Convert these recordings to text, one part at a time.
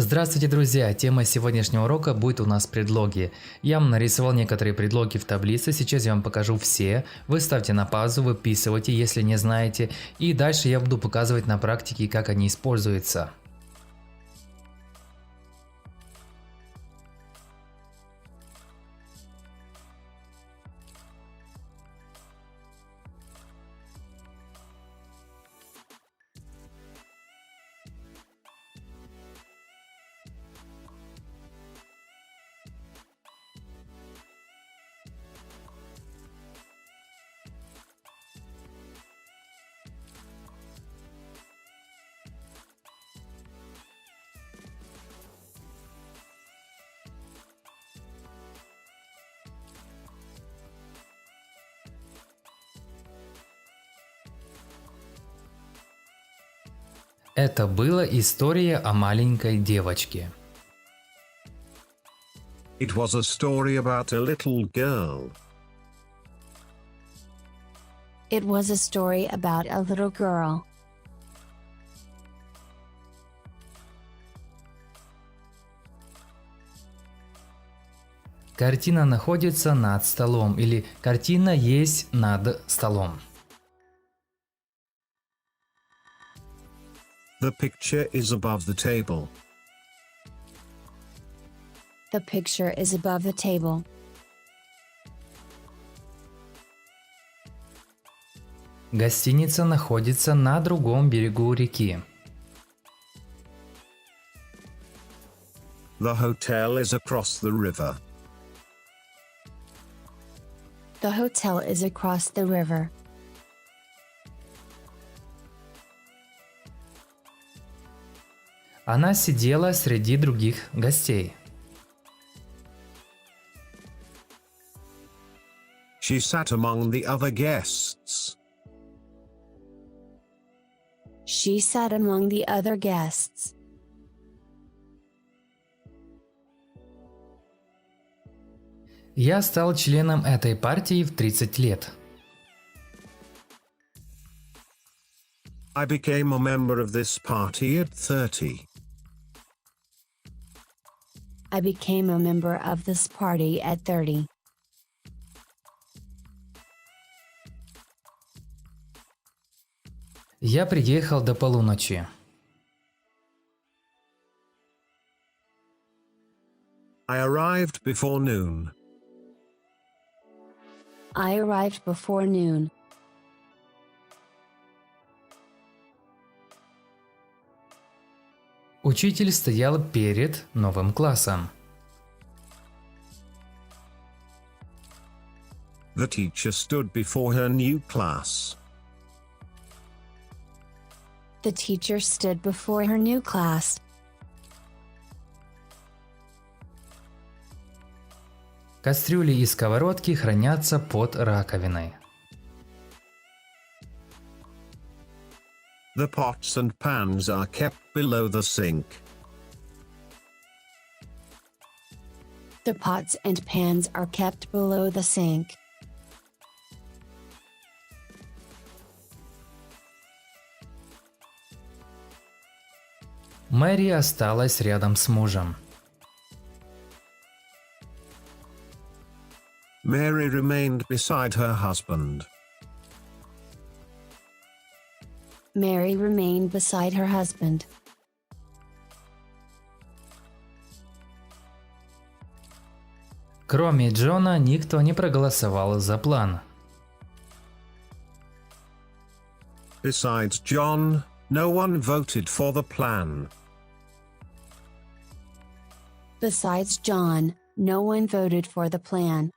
Здравствуйте, друзья! Тема сегодняшнего урока будет у нас предлоги. Я вам нарисовал некоторые предлоги в таблице, сейчас я вам покажу все. Вы ставьте на паузу, выписывайте, если не знаете, и дальше я буду показывать на практике, как они используются. Это была история о маленькой девочке. It was a story about a little girl. It was a story about a little girl. Картина находится над столом или картина есть над столом. The picture is above the table. The picture is above the table. Гостиница находится на другом берегу реки. The hotel is across the river. The hotel is across the river. Она сидела среди других гостей. She sat among the other guests. She sat among the other guests. Я стал членом этой партии в 30 лет. I became a member of this party at 30. I became a member of this party at 30. Я приехал до полуночи. I arrived before noon. I arrived before noon. Учитель стоял перед новым классом. The teacher stood before her new class. The teacher stood before her new class. Кастрюли и сковородки хранятся под раковиной. The pots and pans are kept below the sink. The pots and pans are kept below the sink. Мэри осталась рядом с мужем. Mary remained beside her husband. Mary remained beside her husband. Кроме Джона, никто не проголосовал за план. Besides John, no one voted for the plan. Besides John, no one voted for the plan.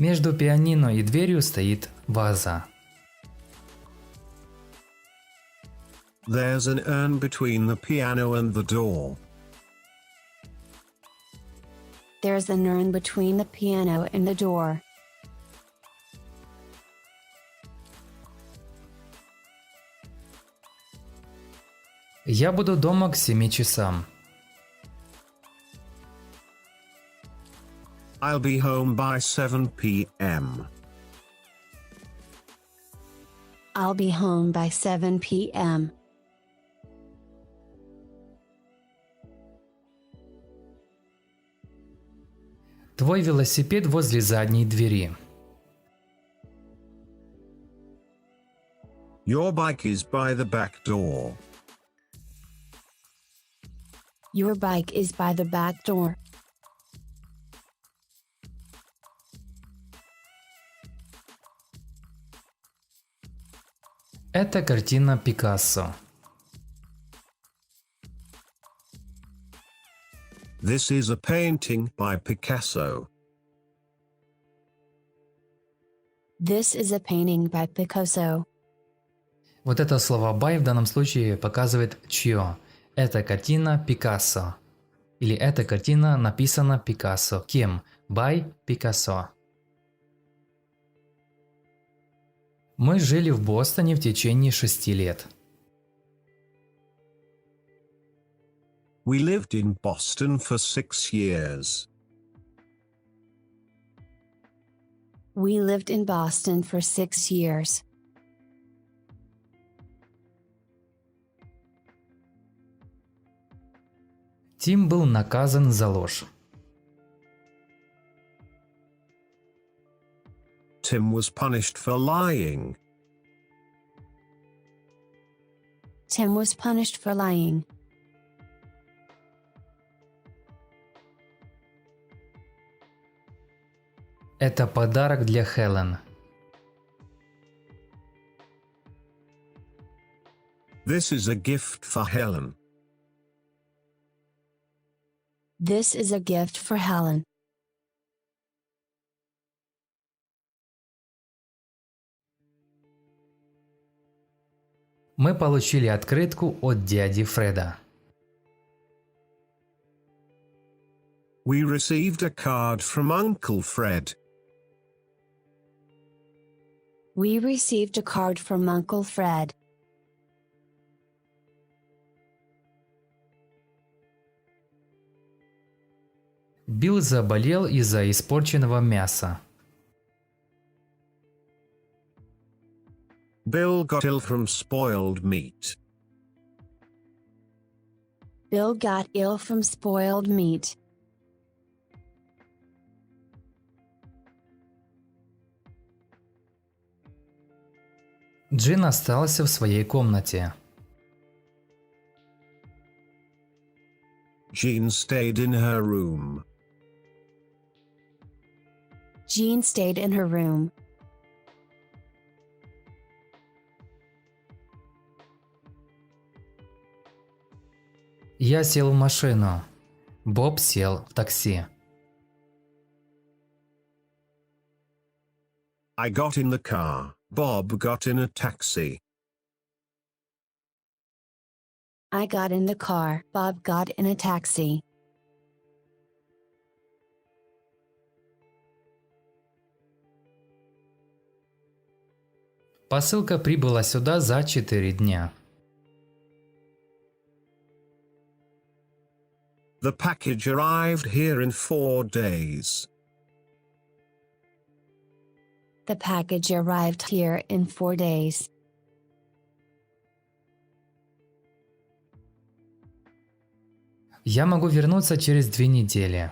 Между пианино и дверью стоит ваза. There's an urn between the piano and the door. There's an urn between the piano and the door. Я буду дома к 7 часам. I'll be home by 7 p.m. I'll be home by 7 p.m. Твой велосипед возле задней двери. Your bike is by the back door. Your bike is by the back door. Это картина Пикассо. This is a painting by Picasso. This is a painting by Picasso. Вот это слово by в данном случае показывает чье. Эта картина Пикассо. Или эта картина написана Пикассо. Кем? By Picasso. Мы жили в Бостоне в течение 6 лет. We lived in Boston for 6 years. We lived in Boston for 6 years. Тим был наказан за ложь. Tim was punished for lying. Tim was punished for lying. Это подарок для Хелен. This is a gift for Helen. This is a gift for Helen. Мы получили открытку от дяди Фреда. We received a card from Uncle Fred. We received a card from Uncle Fred. Билл заболел из-за испорченного мяса. Bill got ill from spoiled meat. Bill got ill from spoiled meat. Джин остался в своей комнате. Jean stayed in her room. Jean stayed in her room. Я сел в машину. Боб сел в такси. I got in the car. Bob got in a taxi. I got in the car. Bob got in a taxi. Посылка прибыла сюда за 4 дня. The package arrived here in 4 days. The package arrived here in 4 days. Я могу вернуться через 2 недели.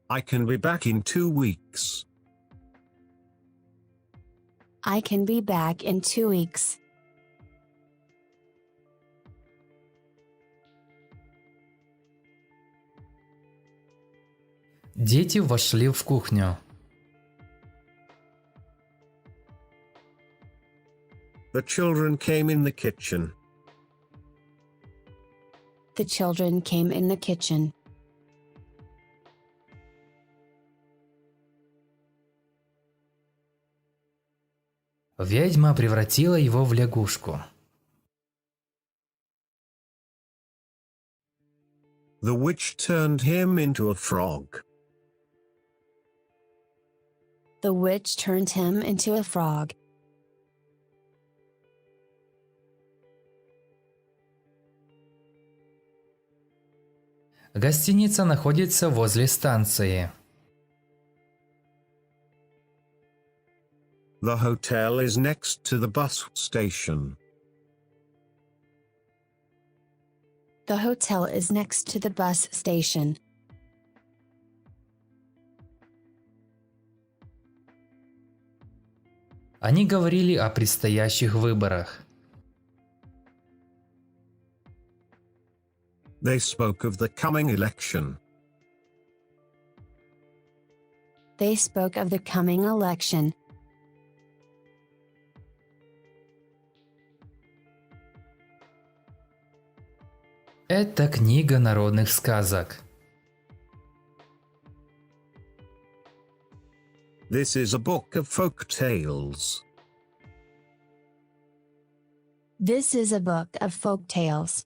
I can be back in 2 weeks. I can be back in 2 weeks. Дети вошли в кухню. The children came in the kitchen. The children came in the kitchen. Ведьма превратила его в лягушку. The witch turned him into a frog. The witch turned him into a frog. Гостиница находится возле станции. The hotel is next to the bus station. The hotel is next to the bus station. Они говорили о предстоящих выборах. They spoke of the coming election. They spoke of the coming election. Это книга народных сказок. This is a book of folk tales. This is a book of folk tales.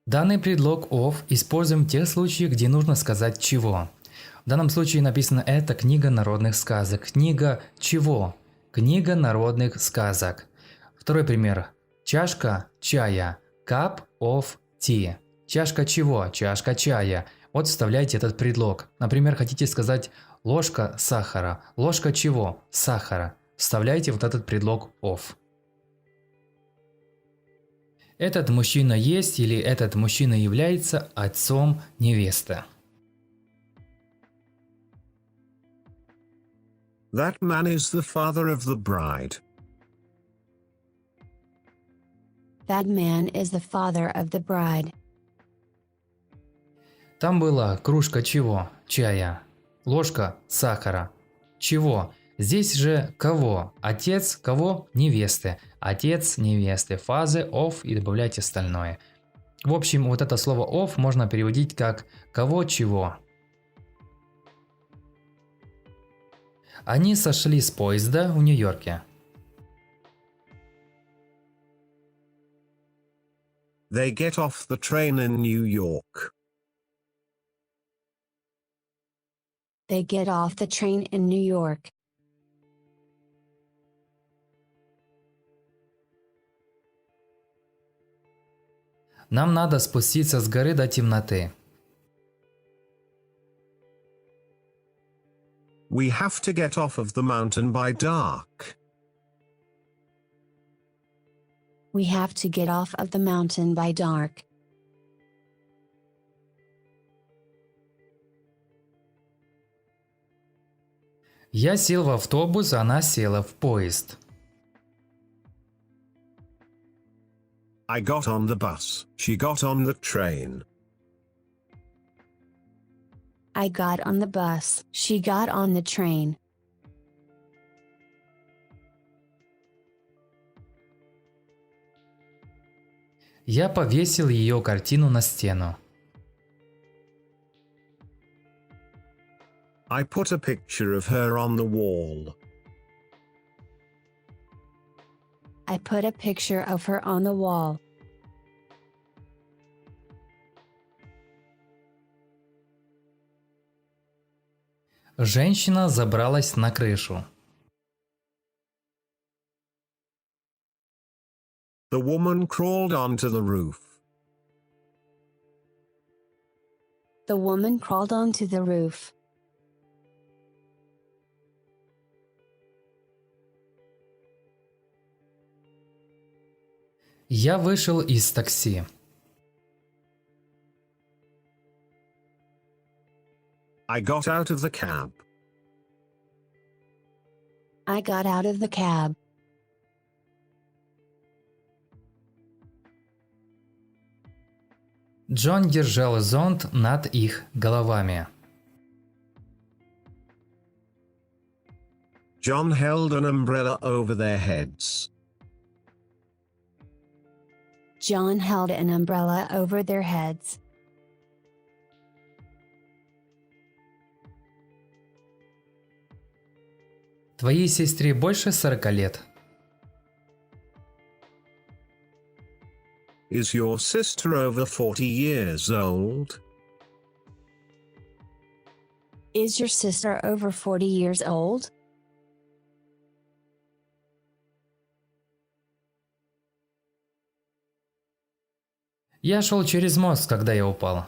Данный предлог of используем в тех случаях, где нужно сказать чего. В данном случае написано «это книга народных сказок». Книга чего? Книга народных сказок. Второй пример. Чашка чая. Cup of tea. Чашка чего? Чашка чая. Вот вставляйте этот предлог. Например, хотите сказать ложка сахара. Ложка чего? Сахара. Вставляйте вот этот предлог of. Этот мужчина есть или этот мужчина является отцом невесты. That man is the father of the bride. That man is the father of the bride. Там была кружка чего? Чая. Ложка сахара. Чего? Здесь же кого? Отец кого? Невесты. Отец невесты. Фазы of и добавляйте остальное. В общем, вот это слово of можно переводить как кого чего. Они сошли с поезда в Нью-Йорке. They get off the train in New York. They get off the train in New York. Нам надо спуститься с горы до темноты. We have to get off of the mountain by dark. We have to get off of the mountain by dark. Я сел в автобус, она села в поезд. I got on the bus, she got on the train. I got on the bus, she got on the train. Я повесил ее картину на стену. I put a picture of her on the wall. I put a picture of her on the wall. Женщина забралась на крышу. The woman crawled onto the roof. The woman crawled onto the roof. Я вышел из такси. I got out of the cab. I got out of the cab. Джон держал зонт над их головами. John held an umbrella over their heads. John held an umbrella over their heads. Твоей сестре больше 40 лет? Is your sister over 40 years old? Is your sister over 40 years old? Я шел через мост, когда я упал.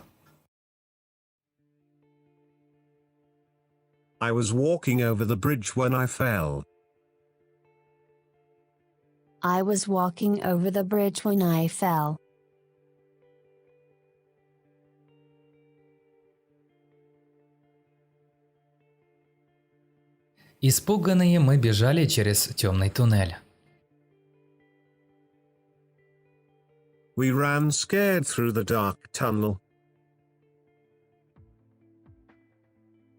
I was walking over the bridge when I fell. I was walking over the bridge when I fell. Испуганные мы бежали через темный туннель. We ran scared through the dark tunnel.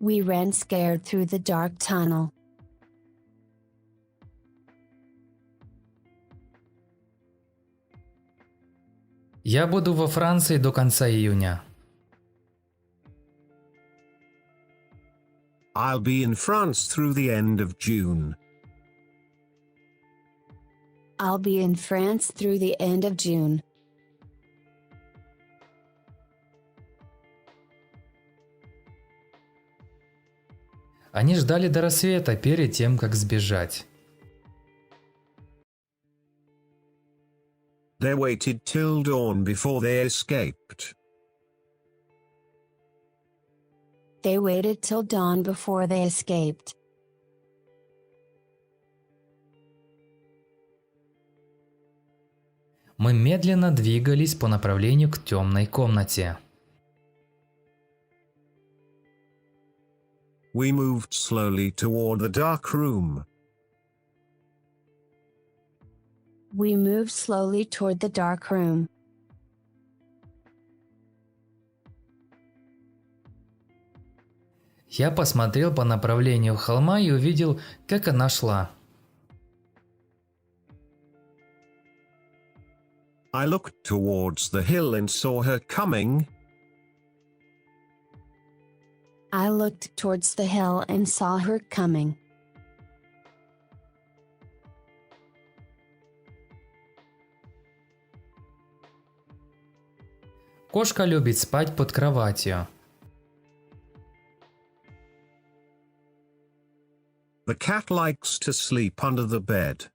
We ran scared through the dark tunnel. Я буду во Франции до конца июня. I'll be in France through the end of June. I'll be in France through the end of June. Они ждали до рассвета перед тем, как сбежать. They waited till dawn before they escaped. They waited till dawn before they escaped. Мы медленно двигались по направлению к темной комнате. We moved slowly toward the dark room. We moved slowly toward the dark room. Я посмотрел по направлению холма и увидел, как она шла. I looked towards the hill and saw her coming. I looked towards the hill and saw her coming. Кошка любит спать под кроватью. The cat likes to sleep under the bed.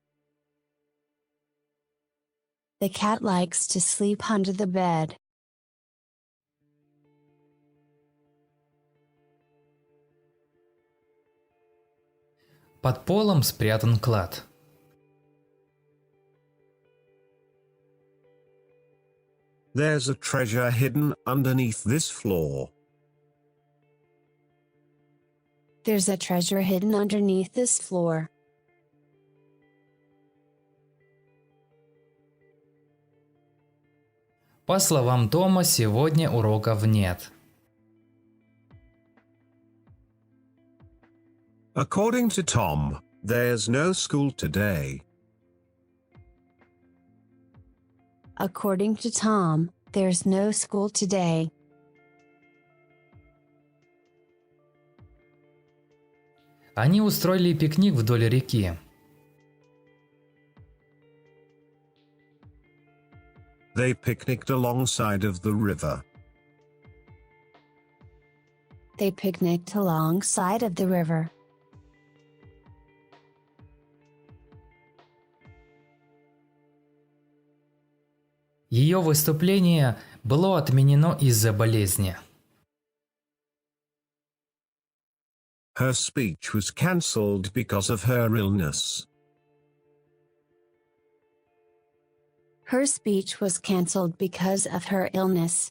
The cat likes to sleep under the bed. Под полом спрятан клад. There's a treasure hidden underneath this floor. There's a treasure hidden underneath this floor. По словам Тома, сегодня уроков нет. According to Tom, there's no school today. According to Tom, there's no school today. Они устроили пикник вдоль реки. They picnicked alongside of the river. They picnicked alongside of the river. Ее выступление было отменено из-за болезни. Her speech was cancelled because of her illness. Her speech was cancelled because of her illness.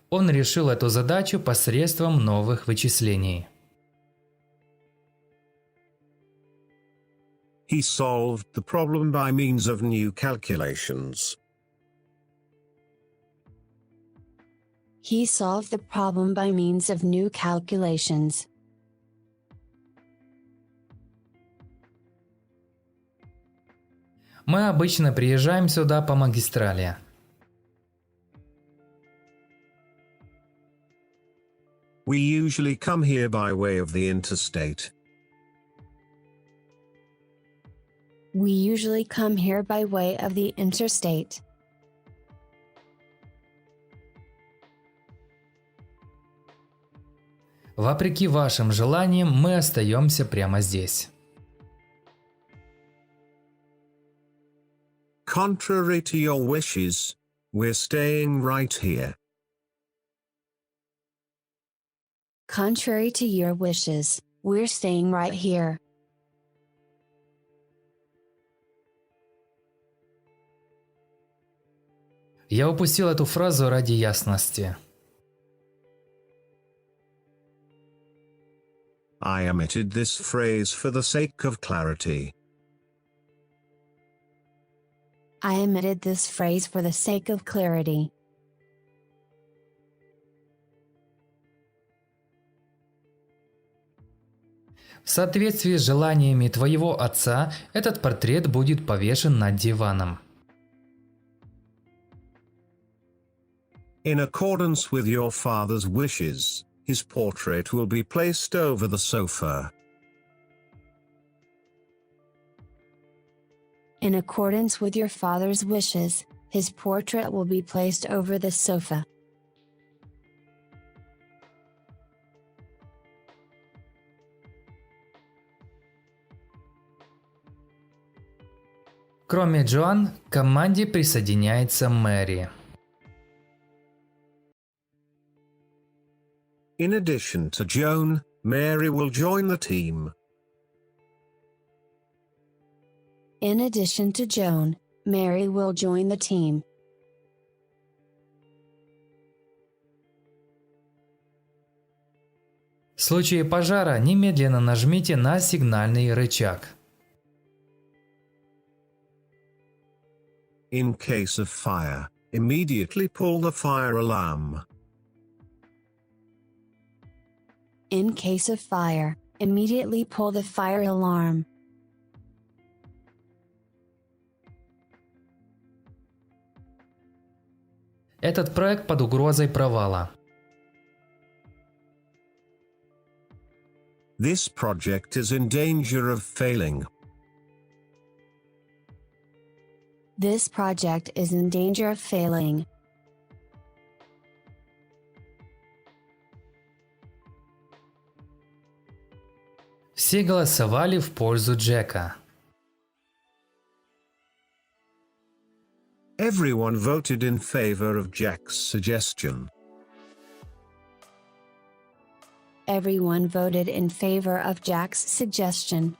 Он решил эту задачу посредством новых вычислений. He solved the problem by means of new calculations. He solved the problem by means of new calculations. Мы обычно приезжаем сюда по магистрали. We usually come here by way of the interstate. We usually come here by way of the interstate. Вопреки вашим желаниям, мы остаемся прямо здесь. Contrary to your wishes, we're staying right here. Contrary to your wishes, we're staying right here. Я упустил эту фразу ради ясности. I omitted this phrase for the sake of clarity. I omitted this phrase for the sake of clarity. В соответствии с желаниями твоего отца, этот портрет будет повешен над диваном. In accordance with your father's wishes, his portrait will be placed over the sofa. In accordance with your father's wishes, his portrait will be placed over the sofa. Кроме Джоан, к команде присоединяется Мэри. In addition to Joan, Mary will join the team. In addition to Joan, Mary will join the team. В случае пожара немедленно нажмите на сигнальный рычаг. In case of fire, immediately pull the fire alarm. In case of fire, immediately pull the fire alarm. Этот проект под угрозой провала. This project is in danger of failing. This project is in danger of failing. Все голосовали в пользу Джека. Everyone voted in favor of Jack's suggestion. Everyone voted in favor of Jack's suggestion.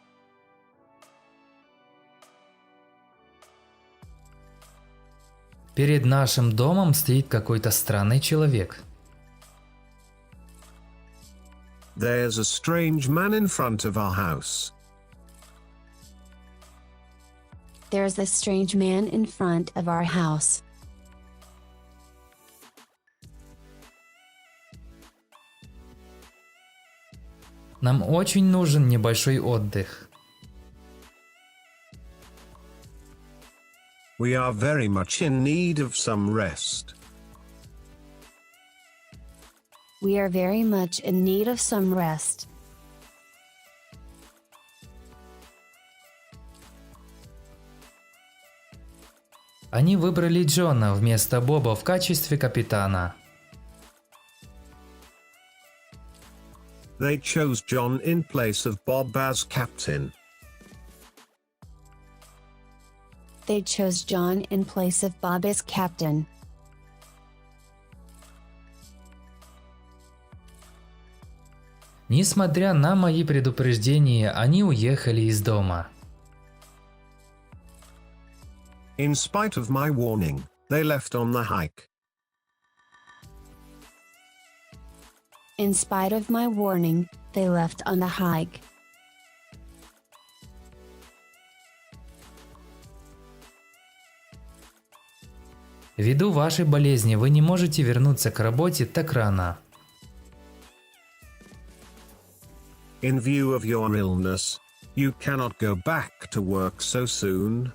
Перед нашим домом стоит какой-то странный человек. There's a strange man in front of our house. There's a strange man in front of our house. Нам очень нужен небольшой отдых. We are very much in need of some rest. We are very much in need of some rest. Они выбрали Джона вместо Боба в качестве капитана. They chose John in place of Bob as captain. They chose John in place of Bob as captain. Несмотря на мои предупреждения, они уехали из дома. In spite of my warning, they left on the hike. In spite of my warning, they left on the hike. Ввиду вашей болезни вы не можете вернуться к работе так рано. In view of your illness, you cannot go back to work so soon.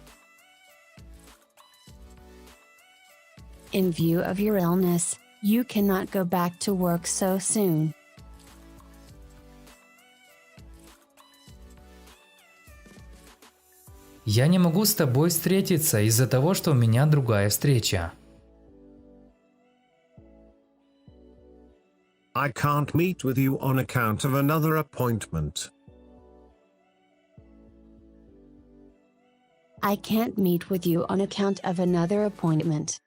In view of your illness, you cannot go back to work so soon. Я не могу с тобой встретиться из-за того, что у меня другая встреча. I can't meet with you on account of another appointment. I can't meet with you on account of another appointment.